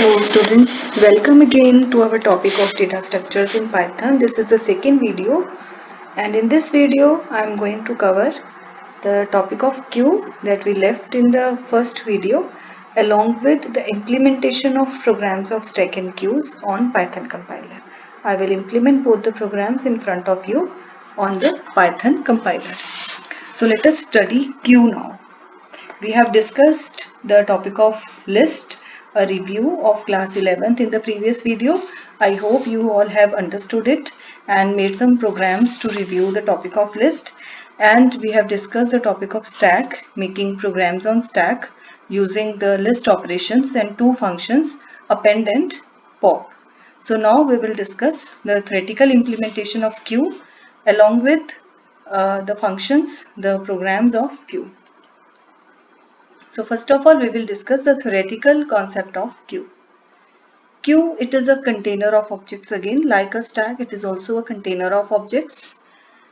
Hello students, welcome again to our topic of data structures in Python. This is the second video, and in this video I am going to cover the topic of queue that we left in the first video, along with the implementation of programs of stack and queues on Python compiler. I will implement both the programs in front of you on the Python compiler. So let us study queue now. We have discussed the topic of list, a review of class 11th in the previous video. I hope you all have understood it and made some programs to review the topic of list. And we have discussed the topic of stack, making programs on stack using the list operations and two functions, append and pop. So now we will discuss the theoretical implementation of queue along with the functions, the programs of queue. So first of all, we will discuss the theoretical concept of queue. Queue, it is a container of objects again. Like a stack, it is also a container of objects.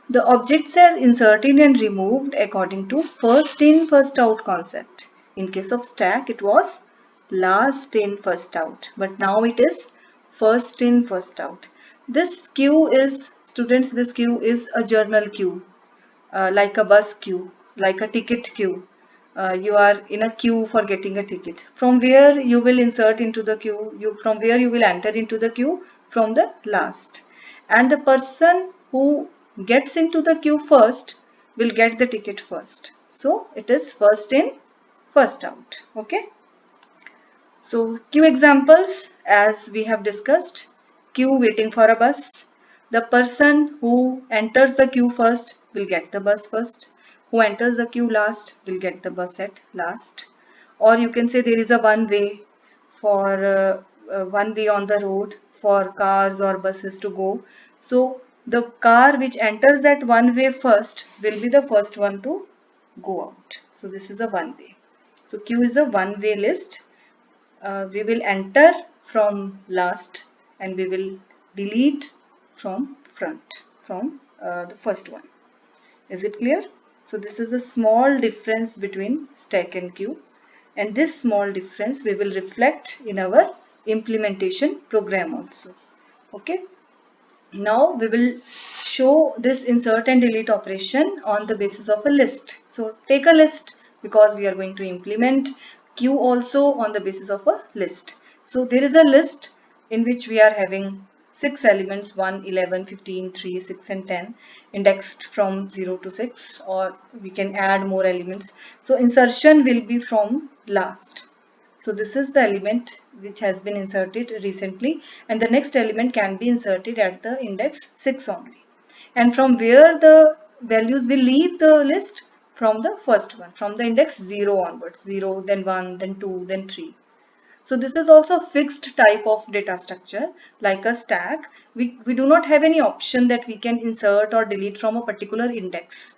The objects are inserted and removed according to first in, first out concept. In case of stack, it was last in, first out. But now it is first in, first out. This queue is, students, this queue is a journal queue. Like a bus queue, like a ticket queue. You are in a queue for getting a ticket. From where you will insert into the queue, from where you will enter into the queue, from the last. And the person who gets into the queue first will get the ticket first. So it is first in, first out. Okay. So queue examples, as we have discussed, queue waiting for a bus. The person who enters the queue first will get the bus first. Who enters the queue last will get the bus at last. Or you can say there is a one way for one way on the road for cars or buses to go. So the car which enters that one way first will be the first one to go out. So this is a one way. So queue is a one way list. We will enter from last and we will delete from front, from the first one. Is it clear? So this is a small difference between stack and queue, and this small difference we will reflect in our implementation program also. Okay. Now we will show this insert and delete operation on the basis of a list. So take a list, because we are going to implement queue also on the basis of a list. So there is a list in which we are having 6 elements, 1, 11, 15, 3, 6 and 10, indexed from 0 to 6, or we can add more elements. So insertion will be from last. So this is the element which has been inserted recently, and the next element can be inserted at the index 6 only. And from where the values will leave the list? From the first one, from the index 0 onwards. 0, then 1, then 2, then 3. So this is also a fixed type of data structure. Like a stack, we do not have any option that we can insert or delete from a particular index.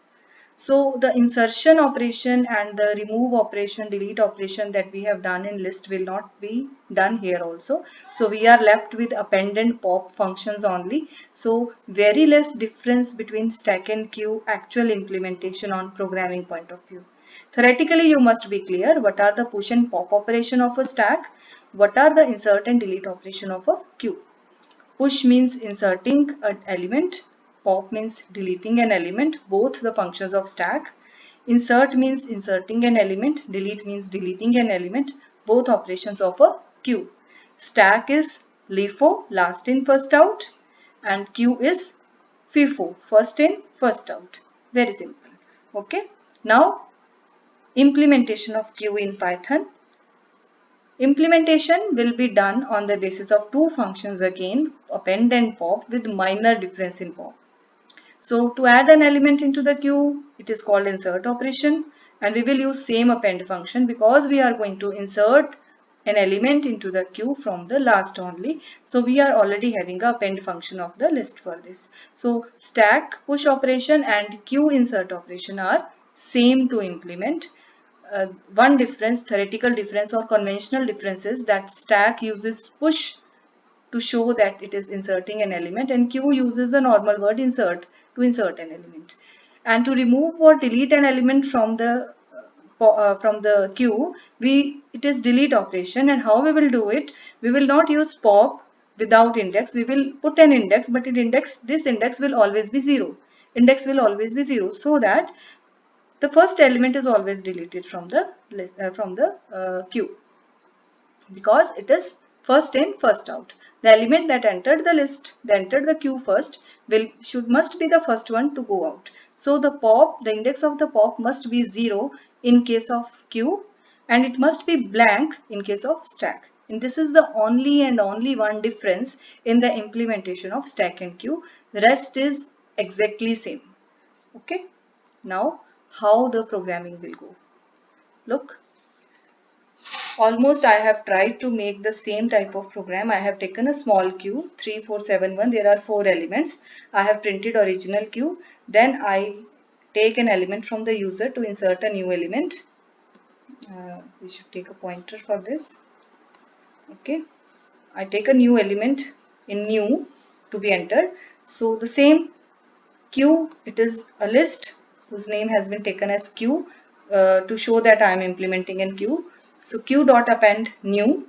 So the insertion operation and the remove operation, delete operation that we have done in list will not be done here also. So we are left with append and pop functions only. So very less difference between stack and queue actual implementation on programming point of view. Theoretically, you must be clear what are the push and pop operation of a stack, what are the insert and delete operation of a queue. Push means inserting an element, pop means deleting an element, both the functions of stack. Insert means inserting an element, delete means deleting an element, both operations of a queue. Stack is LIFO, last in, first out, and queue is FIFO, first in, first out. Very simple. Okay. Now, implementation of queue in Python. Implementation will be done on the basis of two functions again, append and pop, with minor difference in pop. So to add an element into the queue, it is called insert operation, and we will use same append function because we are going to insert an element into the queue from the last only. So we are already having a append function of the list for this. So stack push operation and queue insert operation are same to implement. One difference, theoretical difference or conventional difference, is that stack uses push to show that it is inserting an element, and queue uses the normal word insert to insert an element. And to remove or delete an element from the from the queue, it is delete operation. And how we will do it? We will not use pop without index. We will put an index, but this index will always be 0. Index will always be 0, so that the first element is always deleted from the queue, because it is first in first out. The element that entered the list, that entered the queue first, must be the first one to go out. So the index of the pop must be 0 in case of queue, and it must be blank in case of stack. And this is the only and only one difference in the implementation of stack and queue. The rest is exactly same. Okay. Now how the programming will go. Look. Almost I have tried to make the same type of program. I have taken a small queue, 3471. There are 4 elements. I have printed original queue. Then I take an element from the user to insert a new element. We should take a pointer for this. Okay. I take a new element in new to be entered. So the same queue, it is a list whose name has been taken as queue to show that I am implementing a queue. So queue dot append new.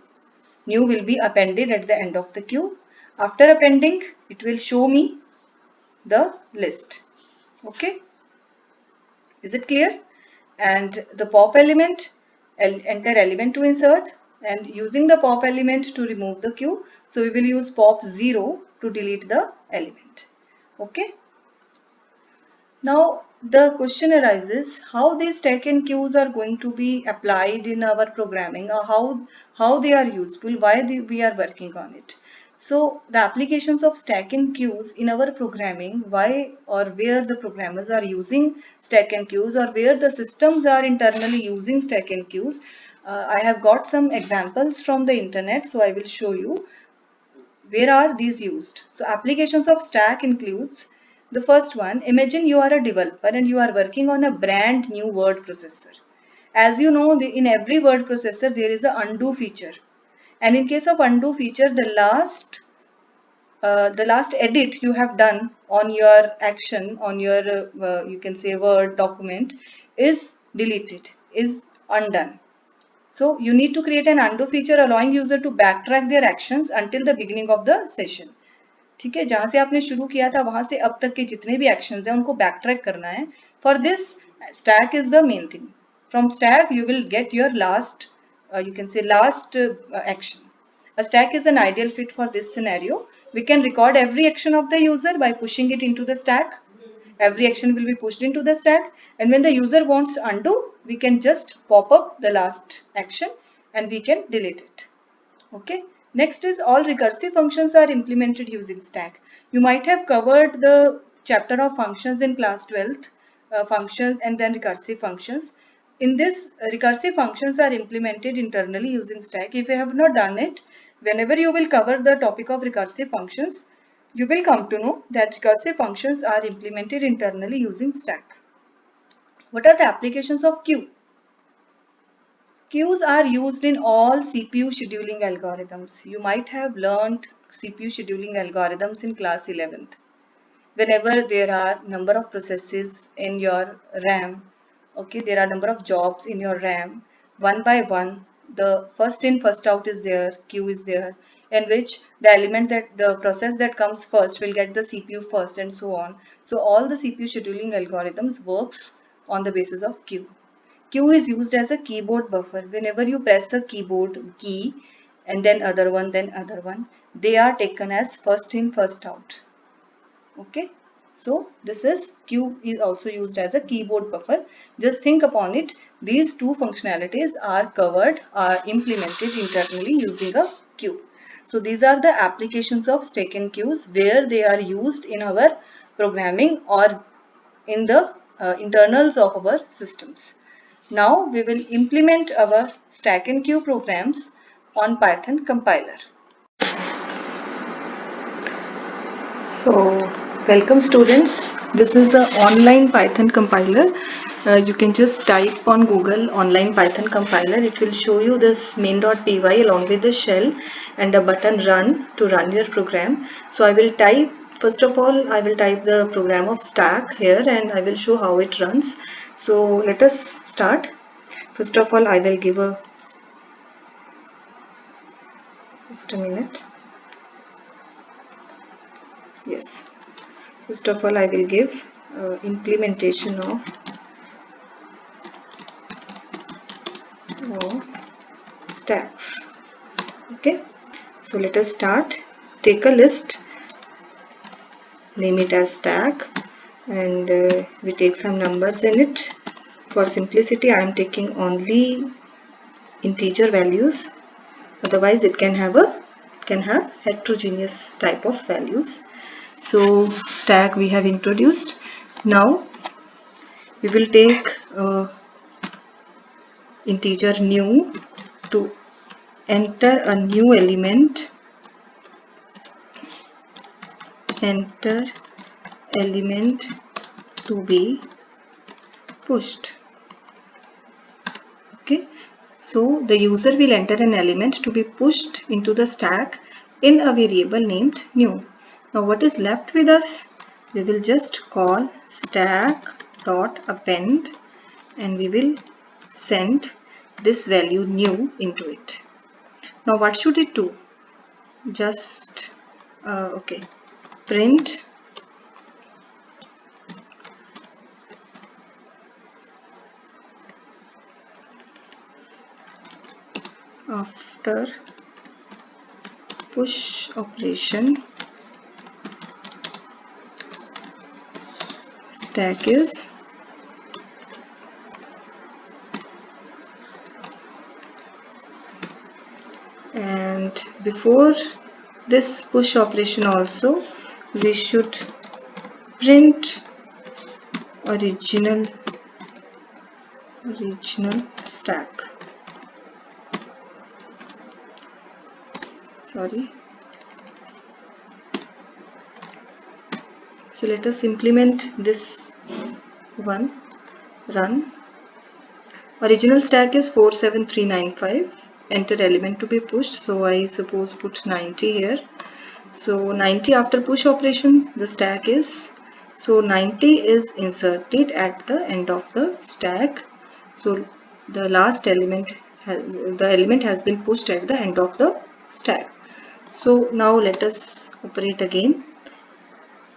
New will be appended at the end of the queue. After appending, it will show me the list. Okay. Is it clear? And the pop element, enter element to insert, and using the pop element to remove the queue. So we will use pop 0 to delete the element. Okay. Now the question arises how these stack and queues are going to be applied in our programming, or how they are useful, we are working on it. So the applications of stack and queues in our programming, why or where the programmers are using stack and queues, or where the systems are internally using stack and queues. I have got some examples from the internet, so I will show you where are these used. So applications of stack includes the first one. Imagine you are a developer and you are working on a brand new word processor. As you know, in every word processor there is a undo feature, and in case of undo feature, the last edit you have done on your action, on your you can say word document, is deleted, is undone. So you need to create an undo feature allowing user to backtrack their actions until the beginning of the session. ठीक है, जहां से आपने शुरू किया था वहां से अब तक के जितने भी एक्शंस हैं उनको बैकट्रैक करना है. For this stack is the main thing. From stack you will get your last you can say last action. A stack is an ideal fit for this scenario. We can record every action of the user by pushing it into the stack. Every action will be pushed into the stack, and when the user wants undo, we can just pop up the last action and we can delete it. Okay. Next is all recursive functions are implemented using stack. You might have covered the chapter of functions in class 12th, functions and then recursive functions. In this, recursive functions are implemented internally using stack. If you have not done it, whenever you will cover the topic of recursive functions, you will come to know that recursive functions are implemented internally using stack. What are the applications of queue? Queues are used in all CPU scheduling algorithms. You might have learned CPU scheduling algorithms in class 11th. Whenever there are number of processes in your RAM, okay, there are number of jobs in your RAM, one by one, the first in first out is there, queue is there, in which the process that comes first will get the CPU first, and so on. So all the CPU scheduling algorithms works on the basis of queue. Queue is used as a keyboard buffer. Whenever you press a keyboard key and then other one, they are taken as first in first out. Okay. So this is queue is also used as a keyboard buffer. Just think upon it. These two functionalities are implemented internally using a queue. So these are the applications of stack and queues where they are used in our programming or in the internals of our systems. Now we will implement our stack and queue programs on Python compiler. So welcome students. This is an online Python compiler. You can just type on Google online Python compiler. It will show you this main.py along with the shell and a button run to run your program. So I will type, first of all I will type the program of stack here and I will show how it runs. So let us start. First of all, I will give a, just a minute. Yes. First of all, I will give implementation of stacks. Okay. So let us start. Take a list, name it as stack, and we take some numbers in it. For simplicity, I am taking only integer values. Otherwise, it can have heterogeneous type of values. So stack we have introduced. Now we will take integer new to enter a new element, to be pushed. Okay, so the user will enter an element to be pushed into the stack in a variable named new. Now what is left with us? We will just call stack.append and we will send this value new into it. Now what should it do? Just print after push operation stack is and before this push operation also we should print original stack. Sorry. So let us implement this one. Run. Original stack is 47395. Enter element to be pushed. So I suppose put 90 here. So 90 after push operation, the stack is, so 90 is inserted at the end of the stack. So the last element, the element has been pushed at the end of the stack. So now let us operate again.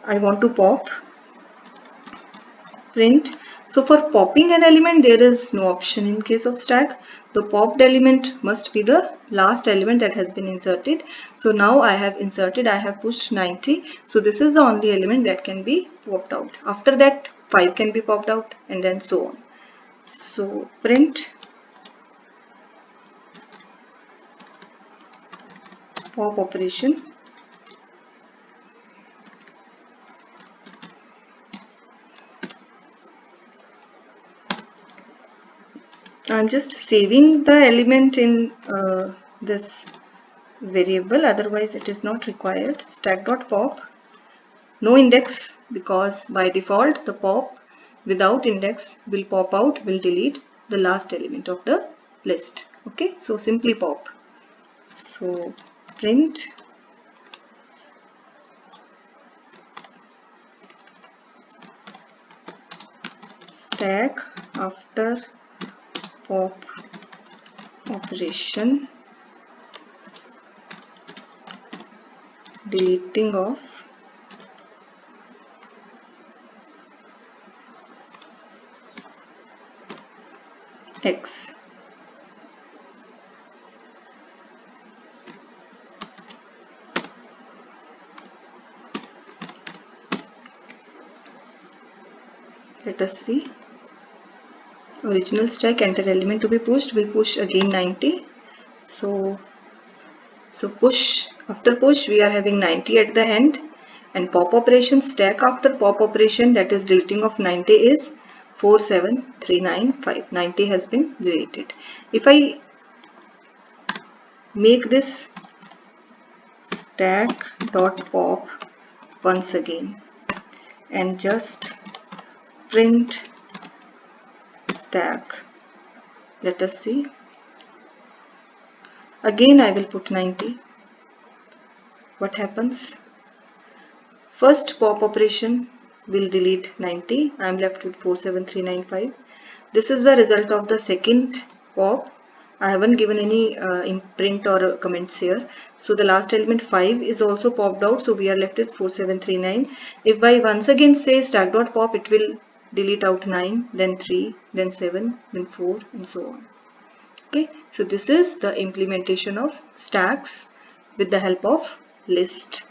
I want to pop, print. So for popping an element, there is no option in case of stack. The popped element must be the last element that has been inserted. So now I have inserted, I have pushed 90. So this is the only element that can be popped out. After that, 5 can be popped out and then so on. So print pop operation. I'm just saving the element in this variable, otherwise it is not required. Stack.pop, no index, because by default the pop without index will pop out, will delete the last element of the list. Okay, so simply pop. So print stack after pop operation, deleting of X. Let us see. Original stack, enter element to be pushed. We push again 90. So push, after push we are having 90 at the end, and pop operation, stack after pop operation, that is deleting of 90, is 47395. 90 has been deleted. If I make this stack dot pop once again and just print stack, let us see. Again I will put 90. What happens? First pop operation will delete 90. I am left with 47395. This is the result of the second pop. I haven't given any imprint or comments here. So the last element 5 is also popped out. So we are left with 4739. If I once again say stack dot pop, it will delete out 9, then 3, then 7, then 4, and so on. Okay, so this is the implementation of stacks with the help of list.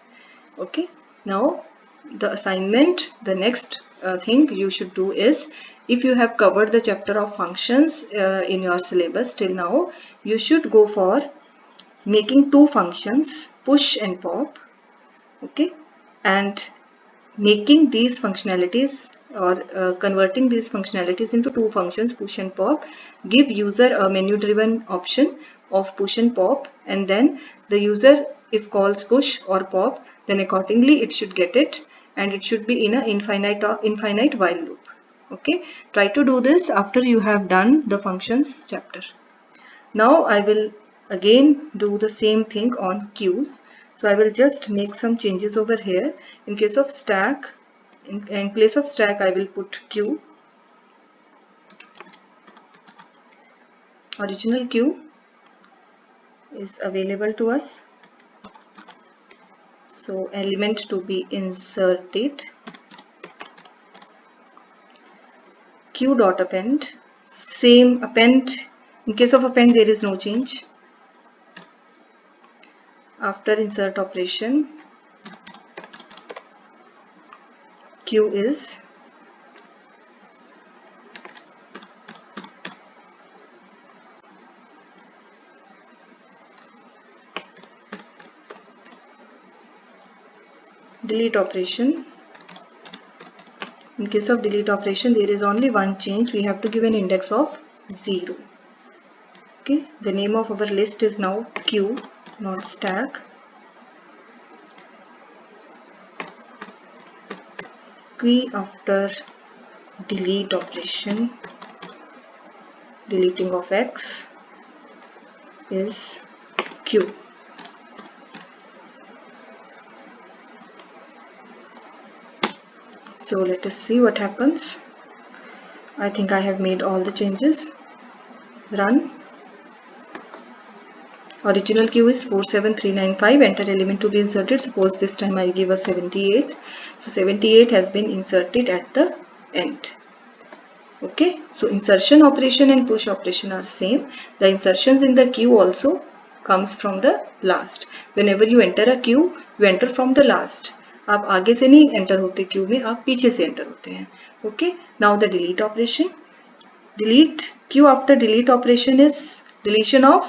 Okay, now the assignment, the next thing you should do is, if you have covered the chapter of functions in your syllabus till now, you should go for making two functions, push and pop. Okay, and making these functionalities or converting these functionalities into two functions, push and pop. Give user a menu driven option of push and pop, and then the user, if calls push or pop, then accordingly it should get it, and it should be in a infinite while loop. Okay, try to do this after you have done the functions chapter. Now I will again do the same thing on queues. So I will just make some changes over here. In case of stack, in place of stack, I will put queue. Original queue is available to us. So element to be inserted. Queue dot append. Same append. In case of append, there is no change. After insert operation, queue is delete operation. In case of delete operation, there is only one change. We have to give an index of 0. Okay, the name of our list is now queue, not stack. Queue after delete operation, deleting of x, is queue. So let us see what happens. I think I have made all the changes. Run. Original queue is 47395. Enter element to be inserted. Suppose this time I give a 78. So 78 has been inserted at the end. Okay, so insertion operation and push operation are same. The insertions in the queue also comes from the last. Whenever you enter a queue, you enter from the last. आप आगे से नहीं enter होते queue में, आप पीछे से enter होते हैं. Okay, now the delete operation. Delete, queue after delete operation is deletion of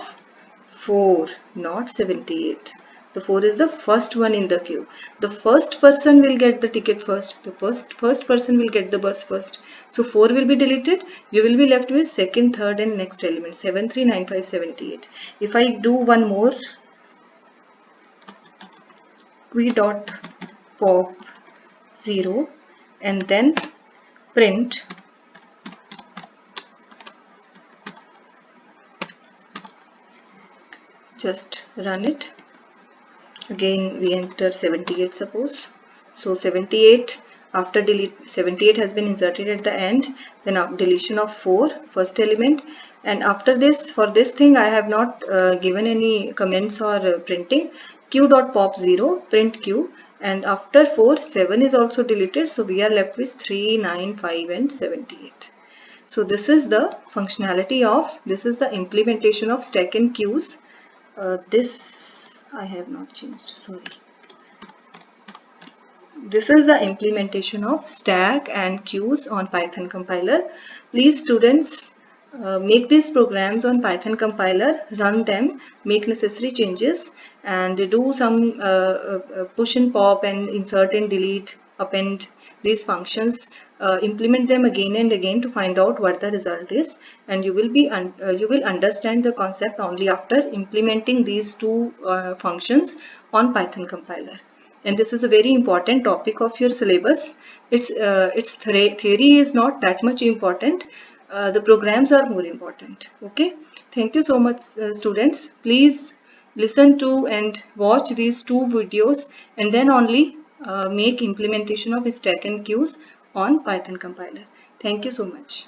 4, not 78. The 4 is the first one in the queue. The first person will get the ticket first. The first person will get the bus first. So 4 will be deleted. You will be left with second, third and next element 7, 3, 9, 5, 78. If I do one more, queue dot pop 0 and then print just run it. Again we enter 78 suppose. So 78 after delete 78 has been inserted at the end, then deletion of 4 first element, and after this, for this thing I have not given any comments or printing. Queue dot pop 0 print queue, and after 4 7 is also deleted, so we are left with 3, 9, 5 and 78. So this is the functionality of, this is the implementation of stack and queues. This I have not changed, sorry. This is the implementation of stack and queues on Python compiler. Please students, make these programs on Python compiler, run them, make necessary changes and do some push and pop and insert and delete, append these functions. Implement them again and again to find out what the result is, and you will understand the concept only after implementing these two functions on Python compiler. And this is a very important topic of your syllabus. Its theory is not that much important. The programs are more important. Okay, thank you so much students. Please listen to and watch these two videos and then only make implementation of stack and queues on Python compiler. Thank you so much.